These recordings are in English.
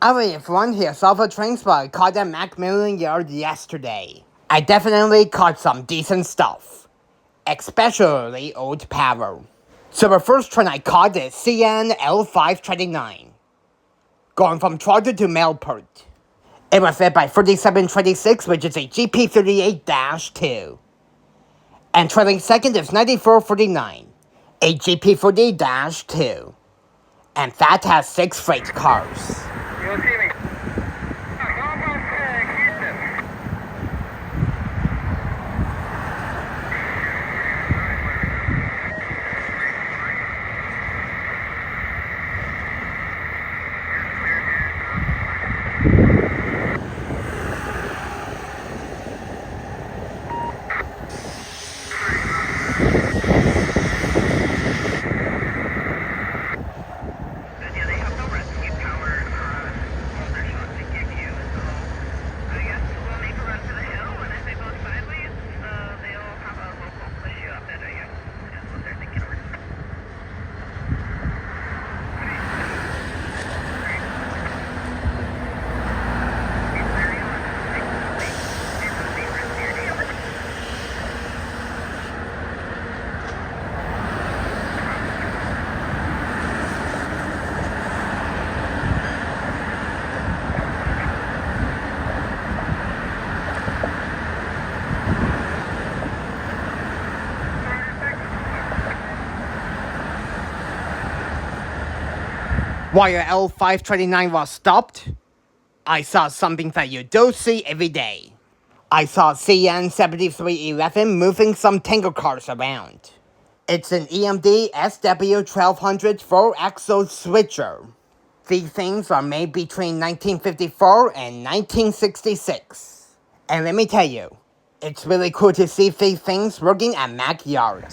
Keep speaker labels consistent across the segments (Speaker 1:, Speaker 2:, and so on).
Speaker 1: Alright everyone, here's all the trains but I caught at Macmillan yard yesterday. I definitely caught some decent stuff, especially old power. So the first train I caught is CN L529, going from Toronto to Melbourne. It was led by 3726, which is a GP38-2. And trailing second is 9449, a GP40-2. And that has 6 freight cars.
Speaker 2: You'll see me.
Speaker 1: While your L529 was stopped, I saw something that you don't see every day. I saw CN7311 moving some tanker cars around. It's an EMD SW1200 4-axle switcher. These things are made between 1954 and 1966. And let me tell you, it's really cool to see these things working at Mac Yard.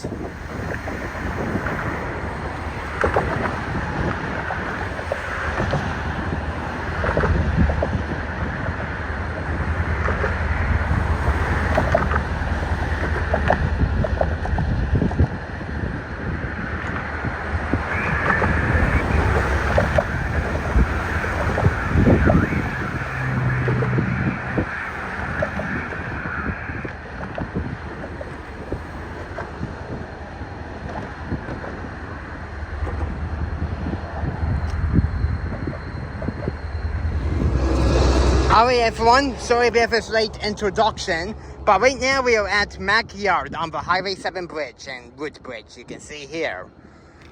Speaker 1: Alright everyone, sorry about this late introduction, but right now we are at Mac Yard on the Highway 7 bridge in Woodbridge, you can see here.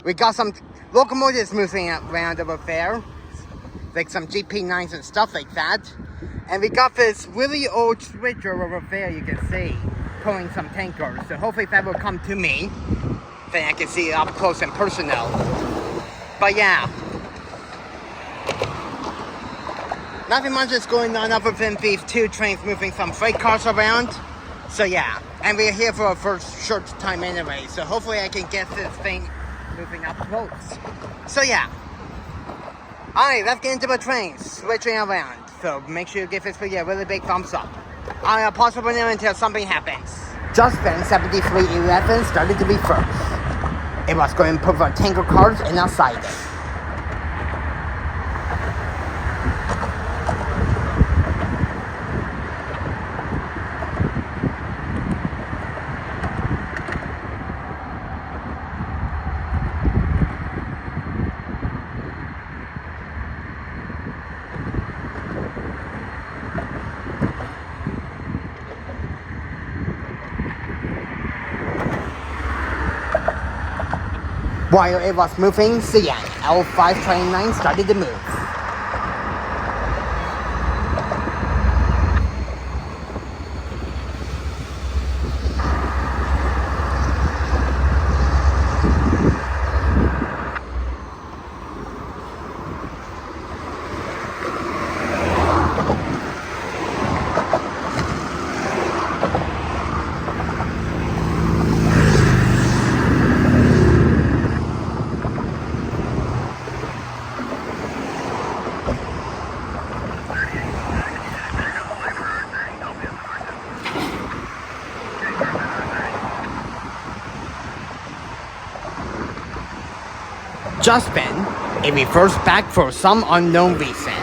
Speaker 1: We got some locomotives moving around over there, like some GP9s and stuff like that. And we got this really old switcher over there, you can see, pulling some tankers. So hopefully that will come to me, then I can see it up close and personal. But yeah. Nothing much is going on other than these 2 trains moving some freight cars around. So yeah, and we're here for a first short time anyway, so hopefully I can get this thing moving up close. So yeah. Alright, let's get into the train, switching around. So make sure you give this video a really big thumbs up. I'll pause for now until something happens. Just then, 7311 started to be first. It was going to put the tanker cars in a siding. While it was moving, CN L529 started to move. Just then, it reversed back for some unknown reason.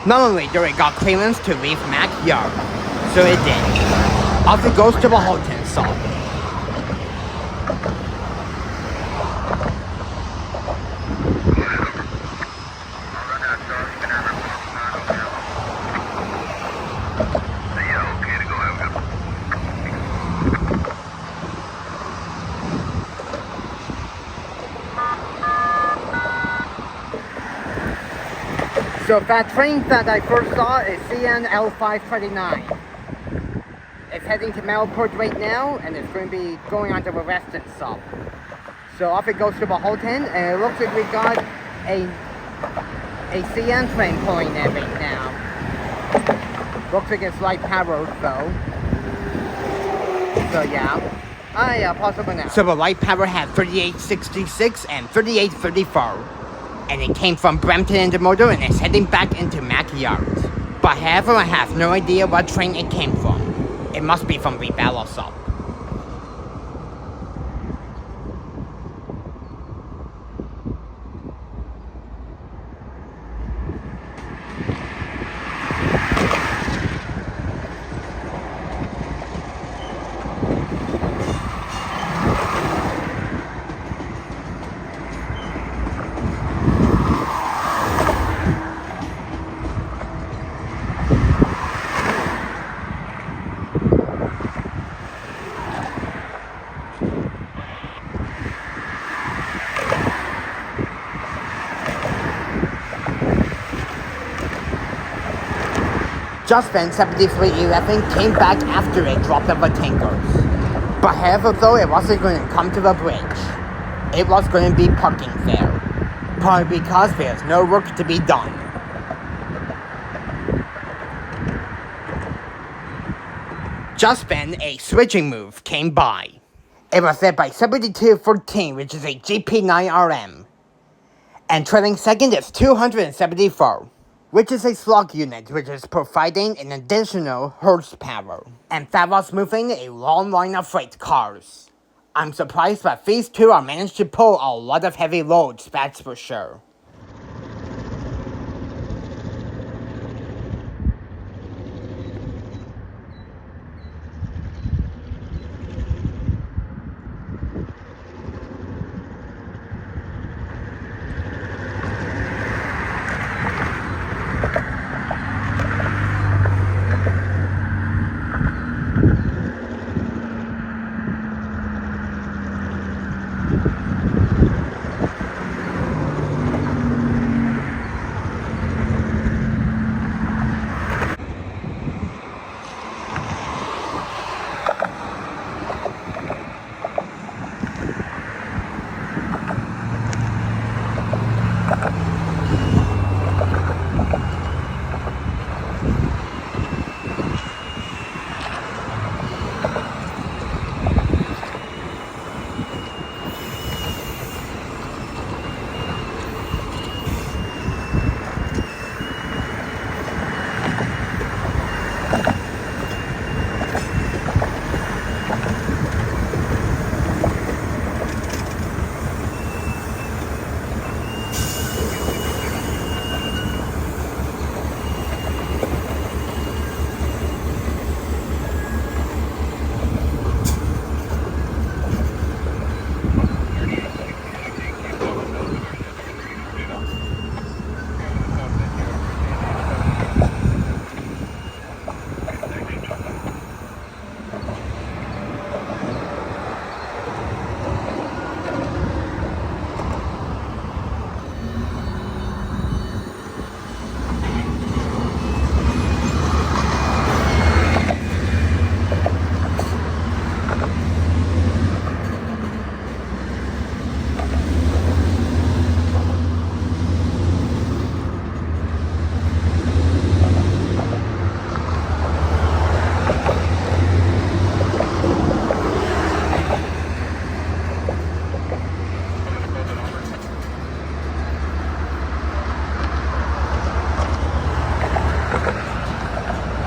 Speaker 1: Not only do it got clearance to leave Mac Yard, so it did. Off it goes to the Holton sub. So that train that I first saw is CNL539. It's heading to Melport right now, and it's going to be going on to the Western sub. So off it goes to the Holton, and it looks like we got a CN train pulling in right now. Looks like it's light powered though. So yeah, possible now. So the light power had 3866 and 3834. And it came from Brampton Intermodal and is heading back into Mac Yard. But however, I have no idea what train it came from. It must be from the Bella sub. Just then, 7311 came back after it dropped off the tankers. But however, though, it wasn't going to come to the bridge. It was going to be parking there. Probably because there's no work to be done. Just then, a switching move came by. It was led by 7214, which is a GP9RM. And trailing second is 274. Which is a slug unit, which is providing an additional horsepower. And that was moving a long line of freight cars. I'm surprised that these two are managed to pull a lot of heavy loads, that's for sure.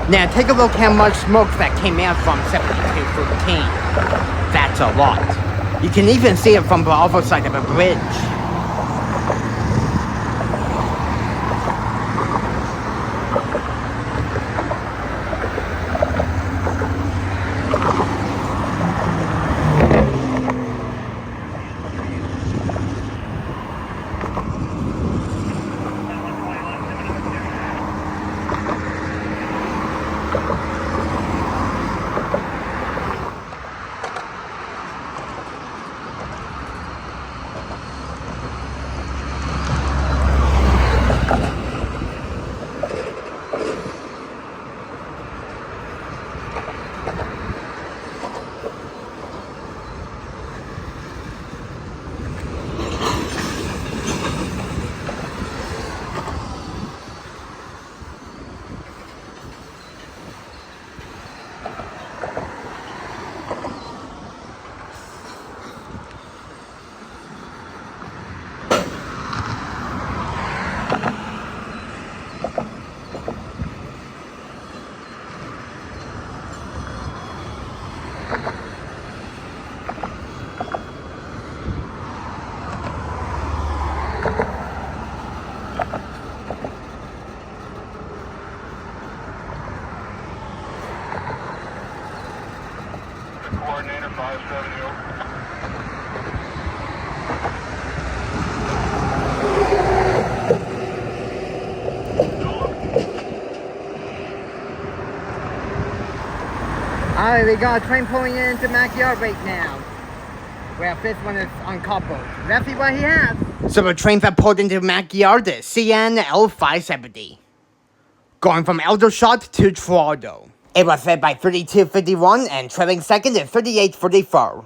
Speaker 1: Now take a look how much smoke that came out from 7213. That's a lot. You can even see it from the other side of the bridge.
Speaker 2: Coordinator 570.
Speaker 1: Alright, we got a train pulling into Macmillan right now. Well, this one is uncoupled. Let's see what he has. So the train that pulled into Macmillan is CNL 570. Going from Aldershot to Toronto. It was led by 3251 and trailing second is 3844.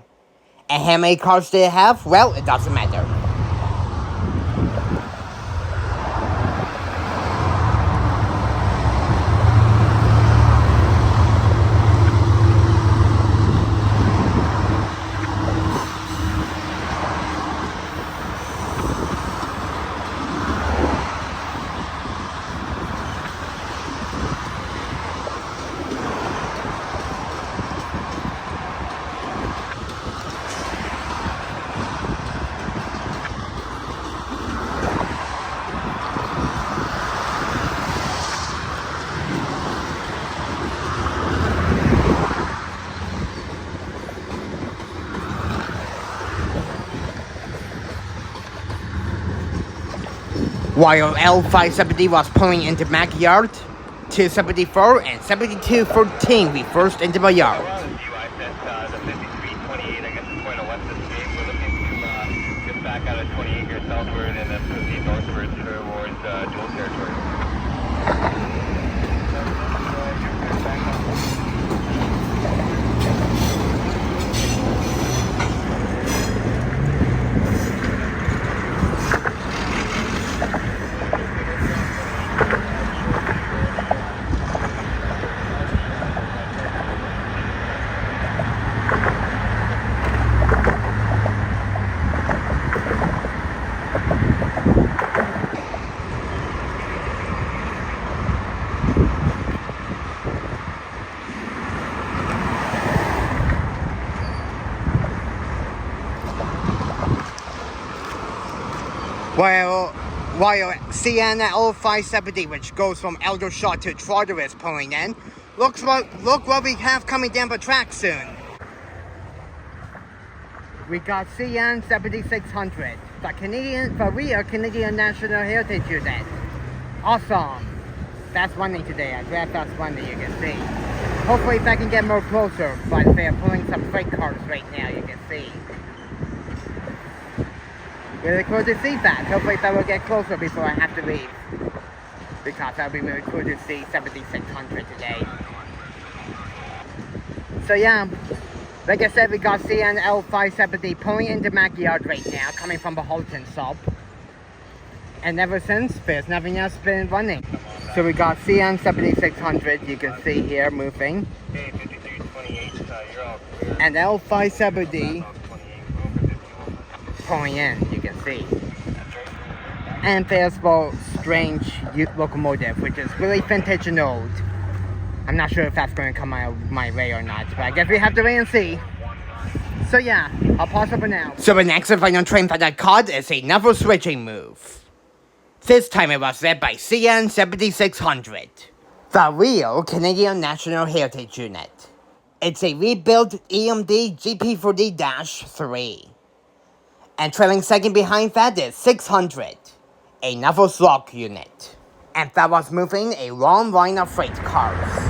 Speaker 1: And how many cars did it have? Well, it doesn't matter. While L570 was pulling into Macmillan, 274 and 7213 reversed into the yard.
Speaker 2: The 5328, I guess it's going to west of the state. We're looking to get back out of 28 here southward and then proceed northward towards dual territory.
Speaker 1: While CNL 570, which goes from Aldershot to Toronto, is pulling in, look what we have coming down the track soon. We got CN 7600, the real Canadian National Heritage Unit. Awesome. That's running today. I grabbed that's running, you can see. Hopefully if I can get more closer, but they're pulling some freight cars right now, you can see. Really cool to see that. Hopefully I will get closer before I have to leave. Because that would be really cool to see 7600 today. So yeah, like I said, we got CNL 570 pulling into Macmillan right now, coming from the Halton sub. And ever since, there's nothing else been running. So we got CN 7600, you can see here, moving. And L570 pulling in, you can see. And there's the strange locomotive, which is really vintage and old. I'm not sure if that's going to come my way or not, but I guess we have to wait and see. So yeah, I'll pause it for now. So the next and final train that I caught is another switching move. This time it was led by CN 7600, the real Canadian National Heritage Unit. It's a rebuilt EMD GP40-3. And trailing second behind that is 600, another slug unit. And that was moving a long line of freight cars.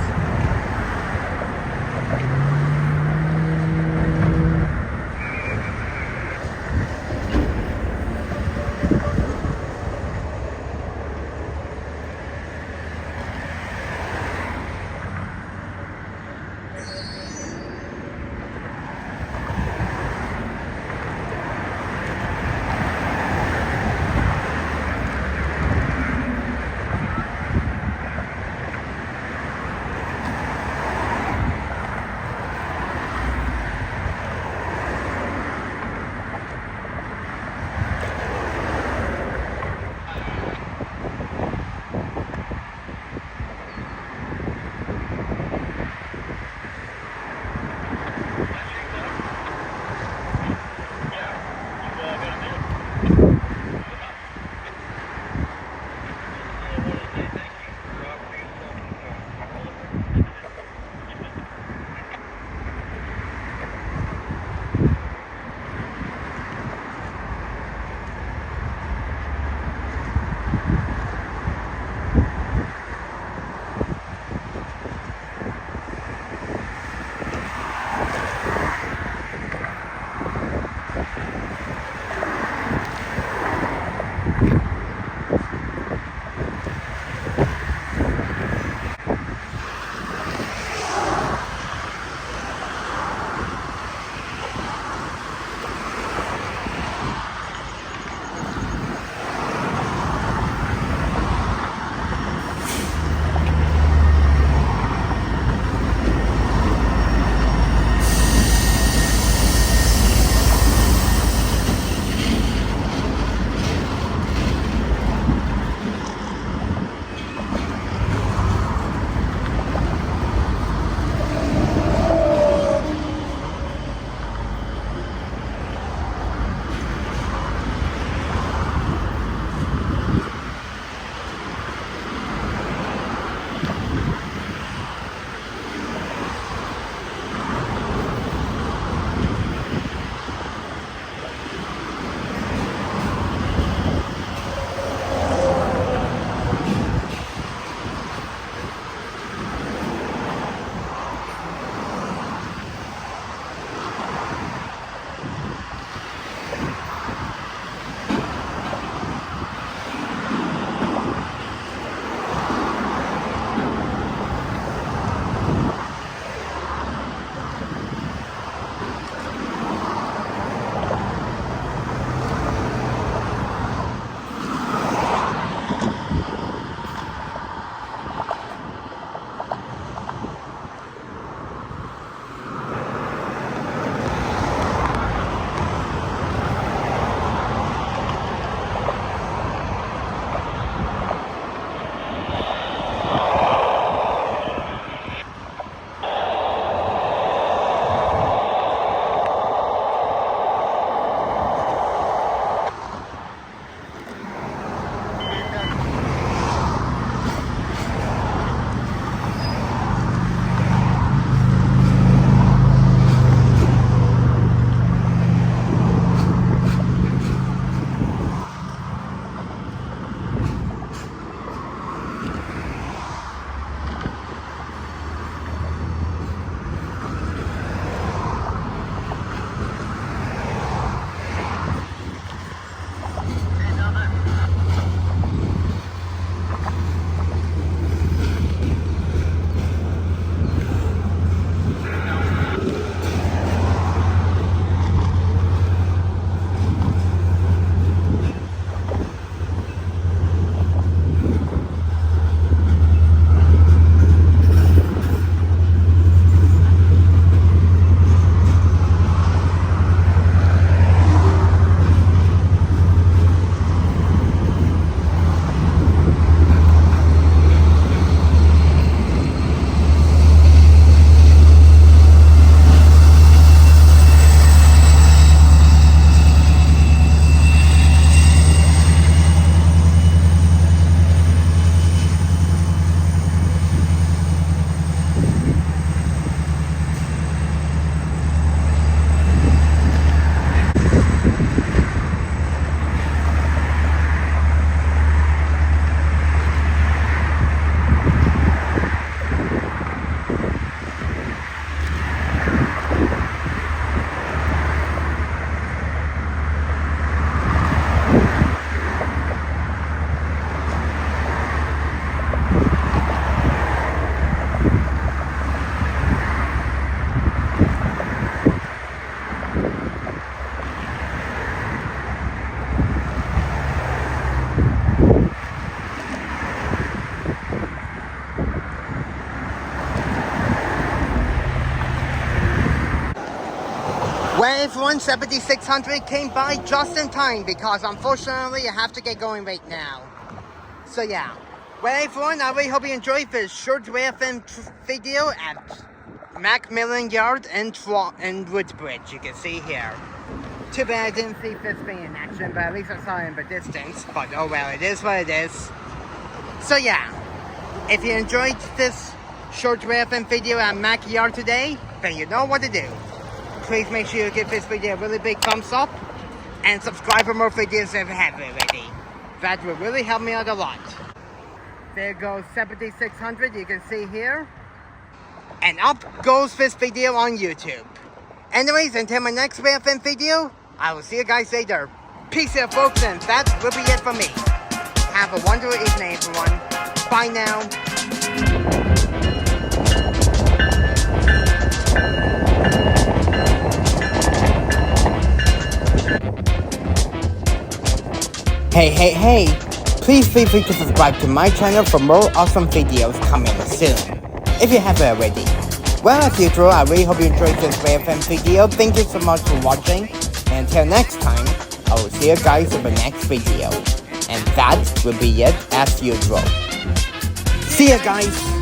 Speaker 1: F1 7600 came by just in time because unfortunately I have to get going right now. So yeah, well everyone, I really hope you enjoyed this short Railfanning video at Macmillan Yard in Woodbridge. You can see here. Too bad I didn't see this thing in action, but at least I saw it in the distance. But oh well, it is what it is. So yeah, if you enjoyed this short Railfanning video at Mac Yard today, then you know what to do. Please make sure you give this video a really big thumbs up and subscribe for more videos if you haven't already. That will really help me out a lot. There goes 7600, you can see here. And up goes this video on YouTube. Anyways, until my next Railfanning video, I will see you guys later. Peace out folks, and that will be it for me. Have a wonderful evening everyone. Bye now. Hey, please feel free to subscribe to my channel for more awesome videos coming soon, if you haven't already. Well, as usual, I really hope you enjoyed this Railfanning video. Thank you so much for watching, and until next time, I will see you guys in the next video. And that will be it as usual. See ya guys!